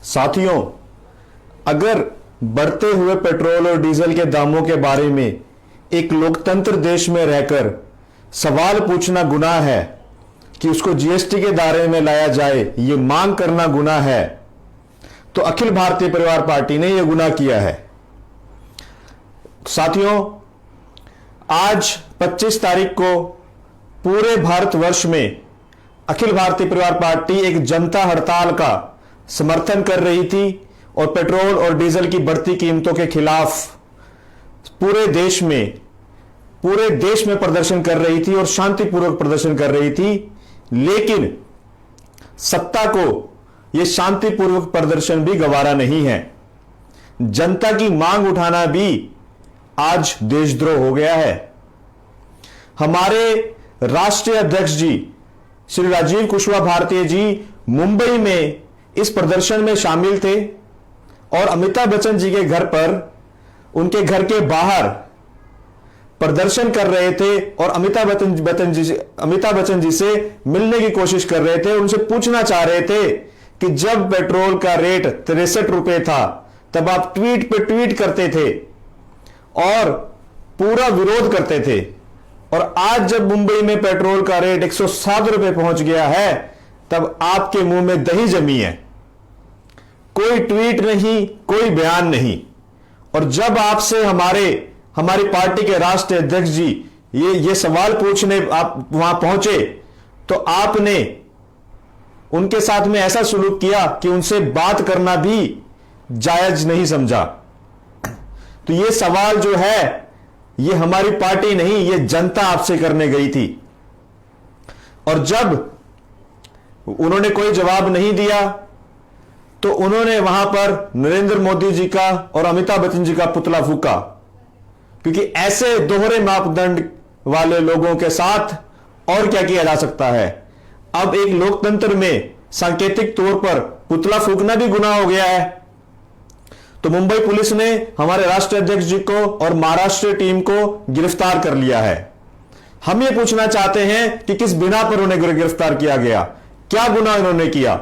साथियों, अगर बढ़ते हुए पेट्रोल और डीजल के दामों के बारे में एक लोकतंत्र देश में रहकर सवाल पूछना गुनाह है कि उसको जीएसटी के दायरे में लाया जाए, यह मांग करना गुनाह है, तो अखिल भारतीय परिवार पार्टी ने यह गुनाह किया है। साथियों, आज 25 तारीख को पूरे भारतवर्ष में अखिल भारतीय परिवार पार्टी एक जनता हड़ताल का समर्थन कर रही थी और पेट्रोल और डीजल की बढ़ती कीमतों के खिलाफ पूरे देश में प्रदर्शन कर रही थी और शांतिपूर्वक प्रदर्शन कर रही थी। लेकिन सत्ता को यह शांतिपूर्वक प्रदर्शन भी गवारा नहीं है। जनता की मांग उठाना भी आज देशद्रोह हो गया है। हमारे राष्ट्रीय अध्यक्ष जी श्री राजीव कुशवाहा भारती जी मुंबई में इस प्रदर्शन में शामिल थे और अमिताभ बच्चन जी के घर पर, उनके घर के बाहर प्रदर्शन कर रहे थे और अमिताभ बच्चन जी से मिलने की कोशिश कर रहे थे। उनसे पूछना चाह रहे थे कि जब पेट्रोल का रेट 63 रुपए था तब आप ट्वीट पे ट्वीट करते थे और पूरा विरोध करते थे, और आज जब मुंबई में पेट्रोल का रेट 107 रुपए पहुंच गया है तब आपके मुंह में दही जमी है। कोई ट्वीट नहीं, कोई बयान नहीं। और जब आपसे हमारी पार्टी के राष्ट्रीय अध्यक्ष जी ये सवाल पूछने आप वहां पहुंचे तो आपने उनके साथ में ऐसा सुलूक किया कि उनसे बात करना भी जायज नहीं समझा। तो ये सवाल जो है, ये हमारी पार्टी नहीं, ये जनता आपसे करने गई थी। और जब उन्होंने कोई जवाब नहीं दिया तो उन्होंने वहां पर नरेंद्र मोदी जी का और अमिताभ बच्चन जी का पुतला फूका, क्योंकि ऐसे दोहरे मापदंड वाले लोगों के साथ और क्या किया जा सकता है। अब एक लोकतंत्र में सांकेतिक तौर पर पुतला फूकना भी गुनाह हो गया है। तो मुंबई पुलिस ने हमारे राष्ट्रीय अध्यक्ष जी को और महाराष्ट्र टीम को गिरफ्तार कर लिया है। हम ये पूछना चाहते हैं कि किस बिना पर उन्हें गिरफ्तार किया गया, क्या गुनाह इन्होंने किया?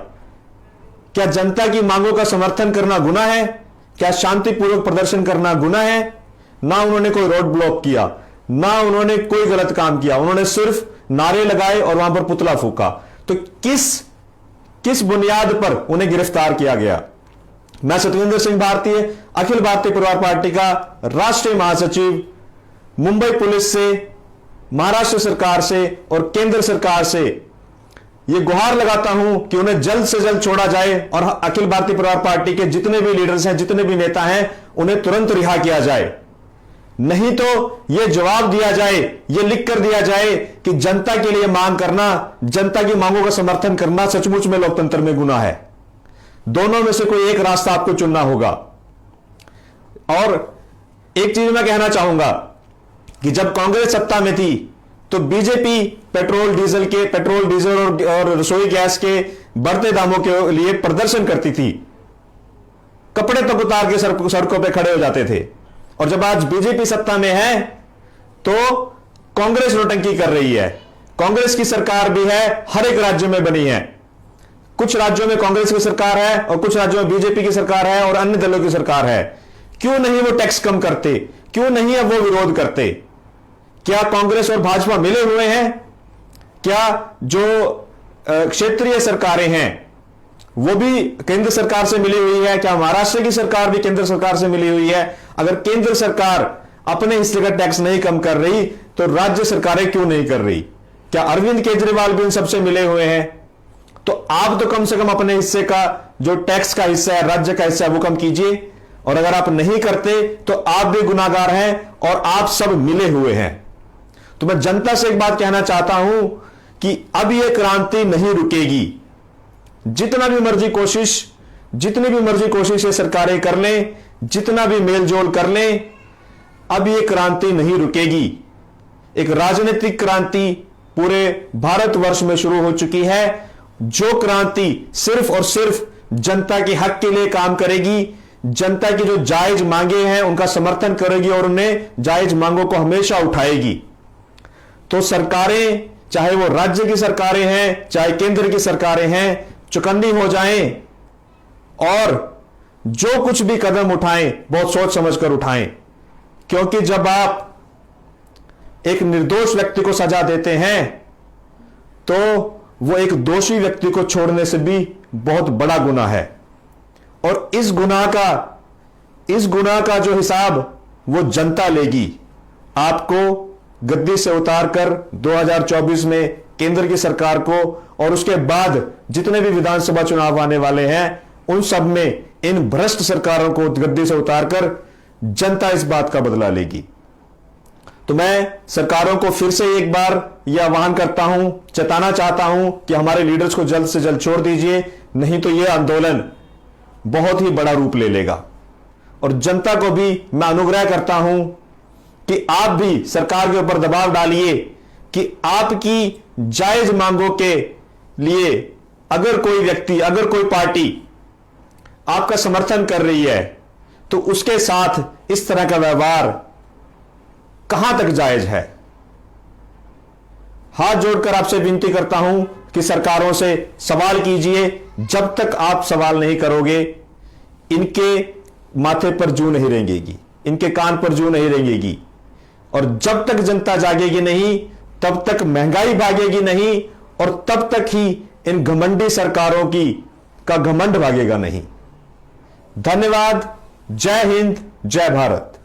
क्या जनता की मांगों का समर्थन करना गुनाह है? क्या शांतिपूर्वक प्रदर्शन करना गुनाह है? ना उन्होंने कोई रोड ब्लॉक किया, ना उन्होंने कोई गलत काम किया, उन्होंने सिर्फ नारे लगाए और वहां पर पुतला फूका। तो किस बुनियाद पर उन्हें गिरफ्तार किया गया? मैं सतविंदर सिंह भारतीय, अखिल भारतीय परिवार पार्टी का राष्ट्रीय महासचिव, मुंबई पुलिस से, महाराष्ट्र सरकार से और केंद्र सरकार से यह गुहार लगाता हूं कि उन्हें जल्द से जल्द छोड़ा जाए और अखिल भारतीय परिवार पार्टी के जितने भी लीडर्स हैं, जितने भी नेता हैं, उन्हें तुरंत रिहा किया जाए। नहीं तो यह जवाब दिया जाए, यह लिख कर दिया जाए कि जनता के लिए मांग करना, जनता की मांगों का समर्थन करना सचमुच में लोकतंत्र में गुनाह है। दोनों में से कोई एक रास्ता आपको चुनना होगा। और एक चीज मैं कहना चाहूंगा कि जब कांग्रेस सत्ता में थी तो बीजेपी पेट्रोल डीजल और रसोई गैस के बढ़ते दामों के लिए प्रदर्शन करती थी, कपड़े तक उतार के सड़कों पे खड़े हो जाते थे। और जब आज बीजेपी सत्ता में है तो कांग्रेस नौटंकी कर रही है। कांग्रेस की सरकार भी है, हर एक राज्य में बनी है। कुछ राज्यों में कांग्रेस की सरकार है और कुछ राज्यों में बीजेपी की सरकार है और अन्य दलों की सरकार है। क्यों नहीं वो टैक्स कम करते? क्यों नहीं अब वो विरोध करते? क्या कांग्रेस और भाजपा मिले हुए हैं? क्या जो क्षेत्रीय सरकारें हैं वो भी केंद्र सरकार से मिली हुई है? क्या महाराष्ट्र की सरकार भी केंद्र सरकार से मिली हुई है? अगर केंद्र सरकार अपने हिस्से का टैक्स नहीं कम कर रही तो राज्य सरकारें क्यों नहीं कर रही? क्या अरविंद केजरीवाल भी इन सबसे मिले हुए हैं? तो आप तो कम से कम अपने हिस्से का जो टैक्स का हिस्सा है, राज्य का हिस्सा है, वो कम कीजिए। और अगर आप नहीं करते तो आप भी गुनाहगार हैं और आप सब मिले हुए हैं। तो मैं जनता से एक बात कहना चाहता हूं कि अब यह क्रांति नहीं रुकेगी। जितनी भी मर्जी कोशिश ये सरकारें कर लें, जितना भी मेलजोल कर लें, अब यह क्रांति नहीं रुकेगी। एक राजनीतिक क्रांति पूरे भारतवर्ष में शुरू हो चुकी है, जो क्रांति सिर्फ और सिर्फ जनता के हक के लिए काम करेगी, जनता की जो जायज मांगे हैं उनका समर्थन करेगी और उन्हें जायज मांगों को हमेशा उठाएगी। तो सरकारें, चाहे वो राज्य की सरकारें हैं, चाहे केंद्र की सरकारें हैं, चौकन्नी हो जाएं और जो कुछ भी कदम उठाएं बहुत सोच समझकर उठाएं, क्योंकि जब आप एक निर्दोष व्यक्ति को सजा देते हैं तो वो एक दोषी व्यक्ति को छोड़ने से भी बहुत बड़ा गुनाह है। और इस गुनाह का जो हिसाब वो जनता लेगी। आपको गद्दी से उतारकर 2024 में केंद्र की सरकार को और उसके बाद जितने भी विधानसभा चुनाव आने वाले हैं उन सब में इन भ्रष्ट सरकारों को गद्दी से उतारकर जनता इस बात का बदला लेगी। तो मैं सरकारों को फिर से एक बार यह आह्वान करता हूं, चेताना चाहता हूं कि हमारे लीडर्स को जल्द से जल्द छोड़ दीजिए, नहीं तो यह आंदोलन बहुत ही बड़ा रूप ले लेगा। और जनता को भी मैं अनुग्रह करता हूं कि आप भी सरकार के ऊपर दबाव डालिए कि आपकी जायज मांगों के लिए अगर कोई व्यक्ति, अगर कोई पार्टी आपका समर्थन कर रही है तो उसके साथ इस तरह का व्यवहार कहां तक जायज है। हाथ जोड़कर आपसे विनती करता हूं कि सरकारों से सवाल कीजिए। जब तक आप सवाल नहीं करोगे इनके माथे पर जूं नहीं रेंगेगी, इनके कान पर जूं नहीं रेंगेगी। और जब तक जनता जागेगी नहीं तब तक महंगाई भागेगी नहीं, और तब तक ही इन घमंडी सरकारों का घमंड भागेगा नहीं। धन्यवाद। जय हिंद, जय भारत।